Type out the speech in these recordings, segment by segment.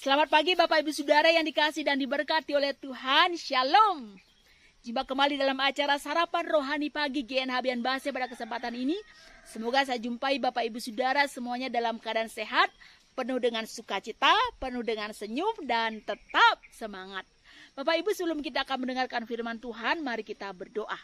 Selamat pagi Bapak Ibu Saudara yang dikasihi dan diberkati oleh Tuhan. Shalom. Jumpa kembali dalam acara Sarapan Rohani Pagi GNH Bian Base pada kesempatan ini. Semoga saya jumpai Bapak Ibu Saudara semuanya dalam keadaan sehat, penuh dengan sukacita, penuh dengan senyum, dan tetap semangat. Bapak Ibu, sebelum kita akan mendengarkan firman Tuhan, mari kita berdoa.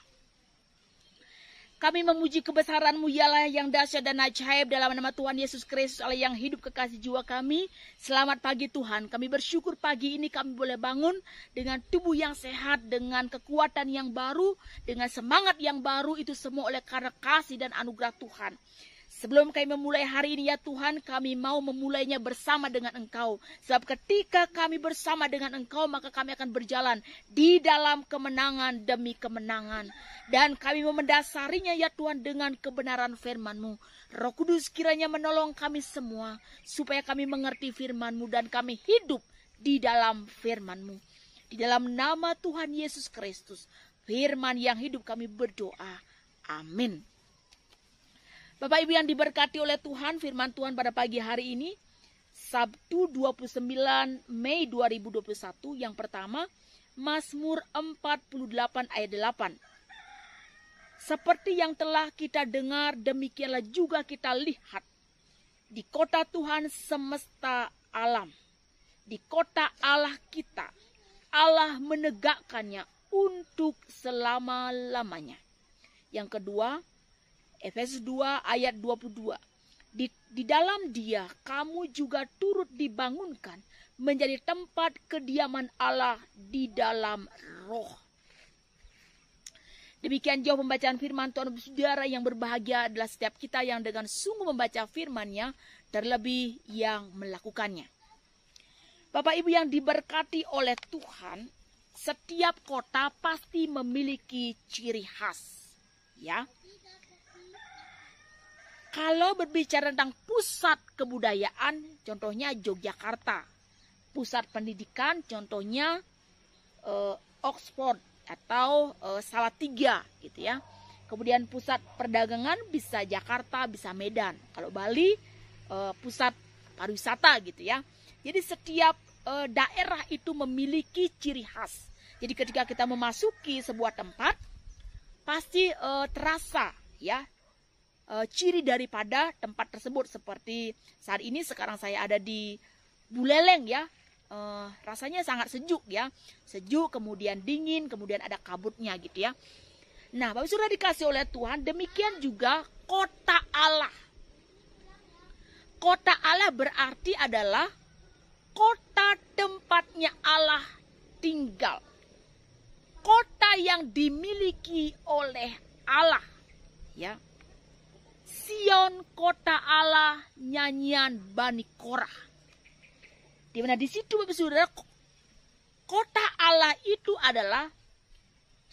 Kami memuji kebesaran-Mu yalah yang dahsyat dan ajaib dalam nama Tuhan Yesus Kristus Allah yang hidup kekasih jiwa kami. Selamat pagi Tuhan, kami bersyukur pagi ini kami boleh bangun dengan tubuh yang sehat, dengan kekuatan yang baru, dengan semangat yang baru, itu semua oleh karena kasih dan anugerah Tuhan. Sebelum kami memulai hari ini ya Tuhan, kami mau memulainya bersama dengan Engkau. Sebab ketika kami bersama dengan Engkau, maka kami akan berjalan di dalam kemenangan demi kemenangan. Dan kami mau mendasarinya ya Tuhan dengan kebenaran firman-Mu. Roh Kudus kiranya menolong kami semua, supaya kami mengerti firman-Mu dan kami hidup di dalam firman-Mu. Di dalam nama Tuhan Yesus Kristus, firman yang hidup kami berdoa. Amin. Bapak Ibu yang diberkati oleh Tuhan, firman Tuhan pada pagi hari ini, Sabtu 29 Mei 2021, yang pertama, Mazmur 48 ayat 8. Seperti yang telah kita dengar, demikianlah juga kita lihat. Di kota Tuhan semesta alam, di kota Allah kita, Allah menegakkannya untuk selama-lamanya. Yang kedua, Efesus 2 ayat 22. Di dalam Dia kamu juga turut dibangunkan menjadi tempat kediaman Allah di dalam Roh. Demikian jauh pembacaan firman Tuhan. Saudara yang berbahagia adalah setiap kita yang dengan sungguh membaca firman-Nya, terlebih yang melakukannya. Bapak Ibu yang diberkati oleh Tuhan, setiap kota pasti memiliki ciri khas, ya. Kalau berbicara tentang pusat kebudayaan, contohnya Yogyakarta. Pusat pendidikan, contohnya Oxford atau Salatiga, gitu ya. Kemudian pusat perdagangan bisa Jakarta, bisa Medan. Kalau Bali, pusat pariwisata, gitu ya. Jadi setiap daerah itu memiliki ciri khas. Jadi ketika kita memasuki sebuah tempat, pasti terasa, ya, ciri daripada tempat tersebut. Seperti saat ini sekarang saya ada di Buleleng, ya. Rasanya sangat sejuk, ya. Sejuk, kemudian dingin, kemudian ada kabutnya, gitu ya. Nah, Bapak sudah dikasih oleh Tuhan, demikian juga kota Allah. Kota Allah berarti adalah kota tempatnya Allah tinggal. Kota yang dimiliki oleh Allah, ya. Sion, kota Allah, nyanyian Bani Korah. Di mana di situ Bapak Saudara, kota Allah itu adalah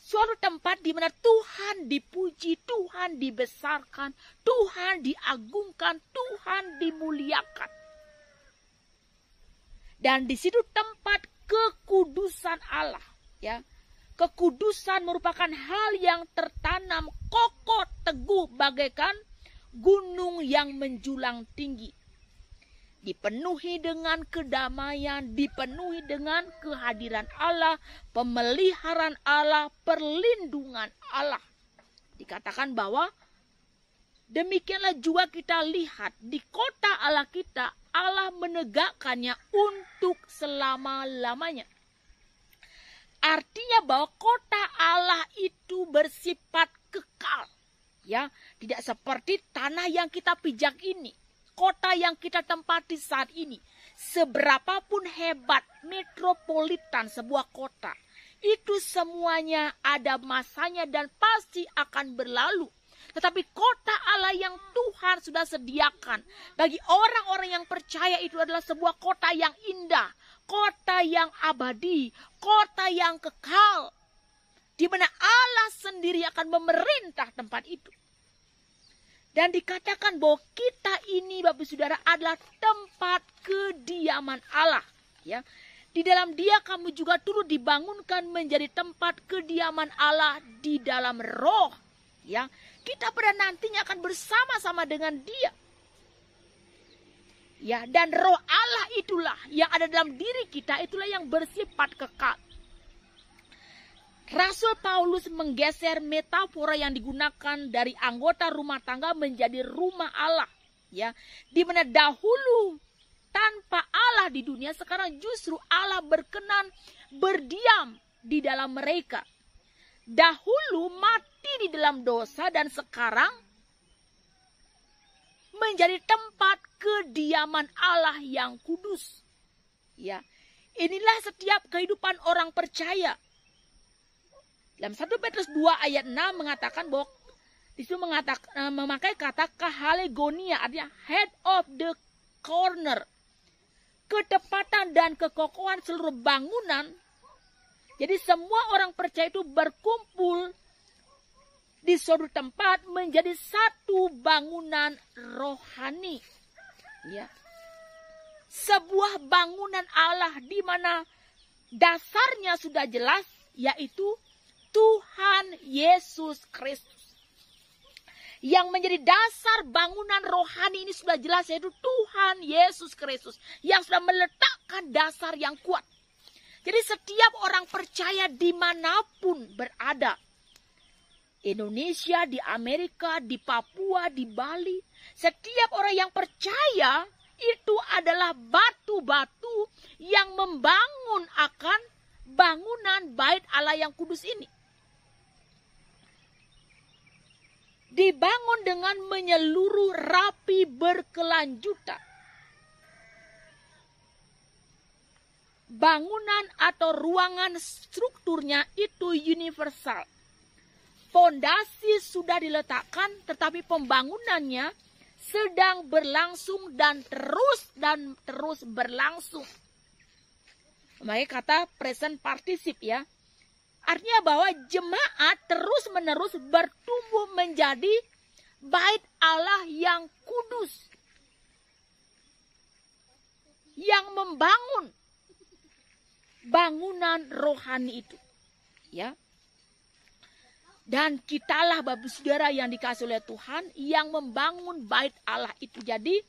suatu tempat di mana Tuhan dipuji, Tuhan dibesarkan, Tuhan diagungkan, Tuhan dimuliakan. Dan di situ tempat kekudusan Allah, ya. Kekudusan merupakan hal yang tertanam kokoh teguh bagaikan gunung yang menjulang tinggi. Dipenuhi dengan kedamaian, dipenuhi dengan kehadiran Allah, pemeliharaan Allah, perlindungan Allah. Dikatakan bahwa demikianlah juga kita lihat di kota Allah kita, Allah menegakkannya untuk selama-lamanya. Artinya bahwa kota Allah itu bersifat kekal, ya, tidak seperti tanah yang kita pijak ini, kota yang kita tempati saat ini. Seberapapun hebat metropolitan sebuah kota, itu semuanya ada masanya dan pasti akan berlalu. Tetapi kota Allah yang Tuhan sudah sediakan bagi orang-orang yang percaya itu adalah sebuah kota yang indah, kota yang abadi, kota yang kekal, di mana Allah sendiri akan memerintah tempat itu. Dan dikatakan bahwa kita ini Bapak Saudara adalah tempat kediaman Allah, ya. Di dalam Dia kamu juga turut dibangunkan menjadi tempat kediaman Allah di dalam Roh, ya. Kita pada nantinya akan bersama-sama dengan Dia. Ya, dan Roh Allah itulah yang ada dalam diri kita itulah yang bersifat kekal. Rasul Paulus menggeser metafora yang digunakan dari anggota rumah tangga menjadi rumah Allah, ya, di mana dahulu tanpa Allah di dunia, sekarang justru Allah berkenan berdiam di dalam mereka. Dahulu mati di dalam dosa dan sekarang menjadi tempat kediaman Allah yang kudus. Ya, inilah setiap kehidupan orang percaya. Dalam 1 Petrus 2 ayat 6 mengatakan bahwa disitu memakai kata kahalegonia, artinya head of the corner, ketepatan dan kekokohan seluruh bangunan. Jadi semua orang percaya itu berkumpul di suatu tempat menjadi satu bangunan rohani. Ya. Sebuah bangunan Allah di mana dasarnya sudah jelas, yaitu Tuhan Yesus Kristus. Yang menjadi dasar bangunan rohani ini sudah jelas, yaitu Tuhan Yesus Kristus. Yang sudah meletakkan dasar yang kuat. Jadi setiap orang percaya dimanapun berada. Indonesia, di Amerika, di Papua, di Bali. Setiap orang yang percaya itu adalah batu-batu yang membangun akan bangunan bait Allah yang kudus ini. Dibangun dengan menyeluruh, rapi, berkelanjutan. Bangunan atau ruangan strukturnya itu universal. Fondasi sudah diletakkan, tetapi pembangunannya sedang berlangsung dan terus berlangsung. Makanya kata present participle, ya. Artinya bahwa jemaat terus-menerus bertumbuh menjadi bait Allah yang kudus. Yang membangun bangunan rohani itu. Ya. Dan kitalah Bapak Saudara yang dikasihi oleh Tuhan yang membangun bait Allah itu. Jadi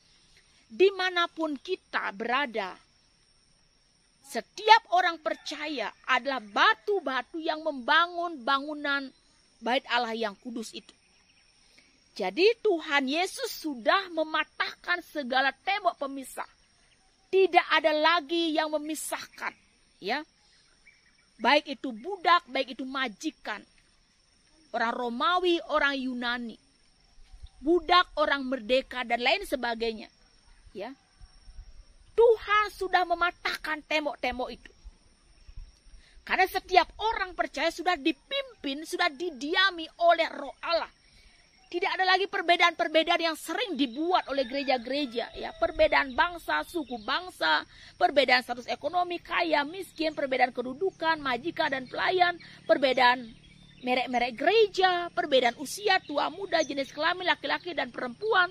dimanapun kita berada, setiap orang percaya adalah batu-batu yang membangun bangunan bait Allah yang kudus itu. Jadi Tuhan Yesus sudah mematahkan segala tembok pemisah. Tidak ada lagi yang memisahkan, ya. Baik itu budak, baik itu majikan. Orang Romawi, orang Yunani. Budak, orang merdeka dan lain sebagainya, ya. Tuhan sudah mematahkan tembok-tembok itu. Karena setiap orang percaya sudah dipimpin, sudah didiami oleh Roh Allah. Tidak ada lagi perbedaan-perbedaan yang sering dibuat oleh gereja-gereja. Ya, perbedaan bangsa, suku bangsa, perbedaan status ekonomi, kaya, miskin, perbedaan kedudukan, majikan dan pelayan, perbedaan merek-merek gereja, perbedaan usia, tua, muda, jenis kelamin, laki-laki dan perempuan.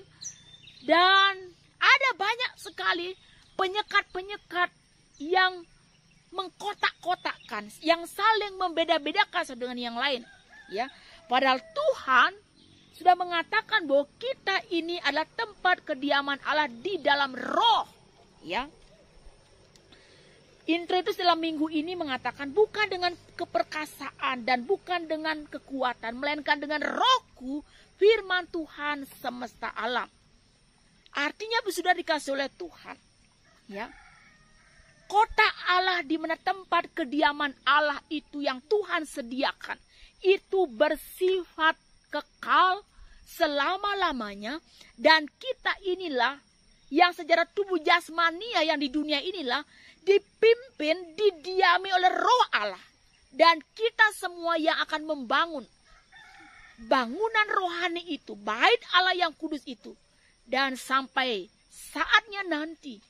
Dan ada banyak sekali penyekat-penyekat yang mengkotak-kotakkan, yang saling membeda-bedakan satu dengan yang lain, ya. Padahal Tuhan sudah mengatakan bahwa kita ini adalah tempat kediaman Allah di dalam Roh, ya. Introitus dalam minggu ini mengatakan bukan dengan keperkasaan dan bukan dengan kekuatan, melainkan dengan Rohku, firman Tuhan semesta alam. Artinya sudah dikasih oleh Tuhan. Ya, kota Allah di mana tempat kediaman Allah itu yang Tuhan sediakan itu bersifat kekal selama-lamanya, dan kita inilah yang secara tubuh jasmania yang di dunia inilah dipimpin, didiami oleh Roh Allah, dan kita semua yang akan membangun bangunan rohani itu, bait Allah yang kudus itu, dan sampai saatnya nanti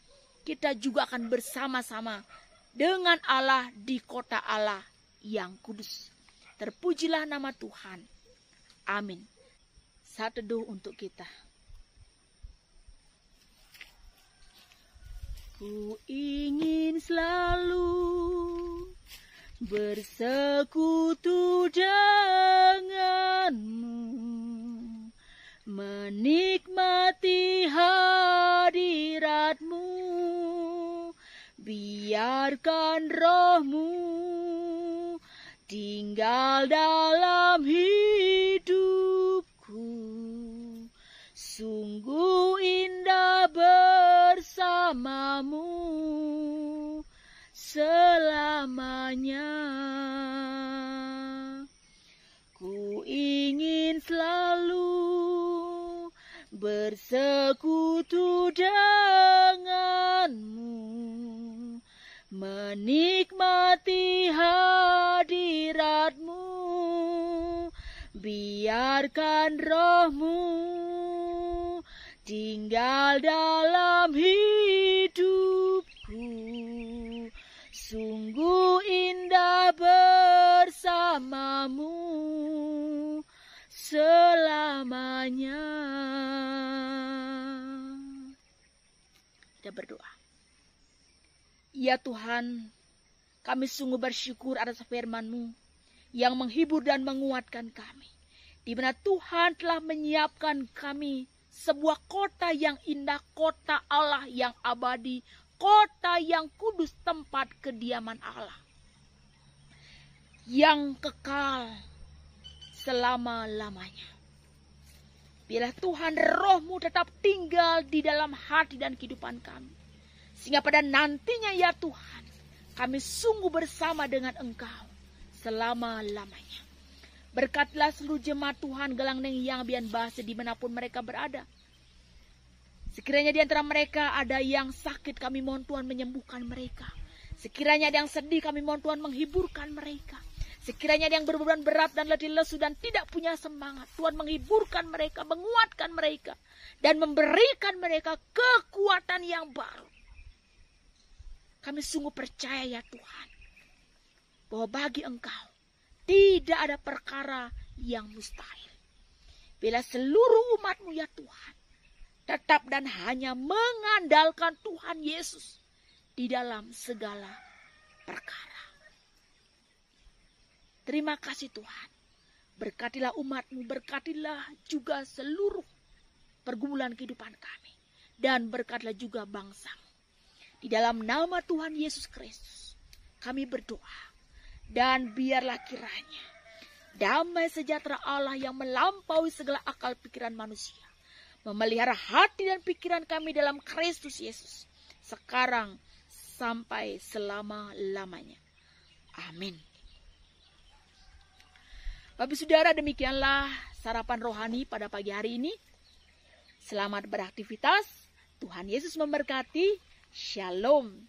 kita juga akan bersama-sama dengan Allah di kota Allah yang kudus. Terpujilah nama Tuhan. Amin. Saat teduh untuk kita. Ku ingin selalu bersekutu denganmu, menikmati hadiratmu, Biarkan roh-Mu tinggal dalam hidupku. Sungguh indah bersama-Mu selamanya. Ku ingin selalu bersekutu dengan-Mu, menikmati hadirat-Mu. Biarkan roh-Mu tinggal dalam hidupku. Sungguh indah bersama-Mu selamanya. Kita berdoa. Ya Tuhan, kami sungguh bersyukur atas firman-Mu yang menghibur dan menguatkan kami, di mana Tuhan telah menyiapkan kami sebuah kota yang indah, kota Allah yang abadi, kota yang kudus, tempat kediaman Allah yang kekal selama-lamanya. Biarlah Tuhan roh-Mu tetap tinggal di dalam hati dan kehidupan kami, sehingga pada nantinya ya Tuhan, kami sungguh bersama dengan Engkau selama-lamanya. Berkatilah seluruh jemaat Tuhan Gelang Neng yang bian bahasa dimanapun mereka berada. Sekiranya di antara mereka ada yang sakit, kami mohon Tuhan menyembuhkan mereka. Sekiranya ada yang sedih, kami mohon Tuhan menghiburkan mereka. Sekiranya ada yang berbeban berat dan letih lesu dan tidak punya semangat, Tuhan menghiburkan mereka, menguatkan mereka, dan memberikan mereka kekuatan yang baru. Kami sungguh percaya ya Tuhan, bahwa bagi Engkau tidak ada perkara yang mustahil. Bila seluruh umat-Mu ya Tuhan, tetap dan hanya mengandalkan Tuhan Yesus di dalam segala perkara. Terima kasih Tuhan. Berkatilah umat-Mu, berkatilah juga seluruh pergumulan kehidupan kami. Dan berkatilah juga bangsa-Mu. Di dalam nama Tuhan Yesus Kristus, kami berdoa. Dan biarlah kiranya damai sejahtera Allah yang melampaui segala akal pikiran manusia memelihara hati dan pikiran kami dalam Kristus Yesus, sekarang sampai selama-lamanya. Amin. Bapak Saudara, demikianlah sarapan rohani pada pagi hari ini. Selamat beraktivitas. Tuhan Yesus memberkati. Shalom.